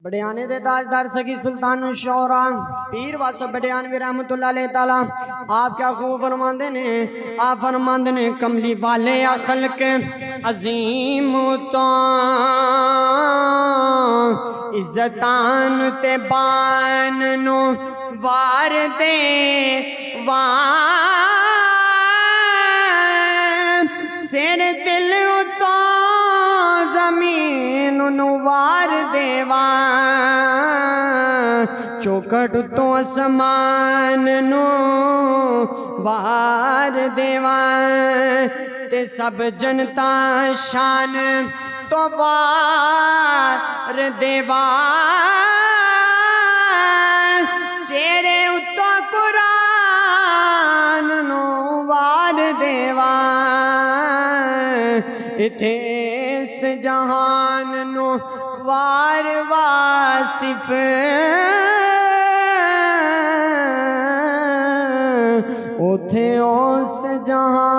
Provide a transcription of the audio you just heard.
बड़ियाने दे ताजदार सगी सुल्तान शौरा पीर वासब बड़ियानवी रहमतुल्लाह अलैह ताला आप क्या खूब फरमाते ने। आप फरमाते ने कमली वाले अखल के अजीम तो इज्जतान ते बान नो वार दे वार सिर दिल तो जमीन नुवार देवा चौकट तो आसमान नो वार देवा ते सब जनता शान तो वार देवा चेहरे उत्तो कुरान नो वार देवा इथे इस जहान नो वार वासिफ उथे उस जहान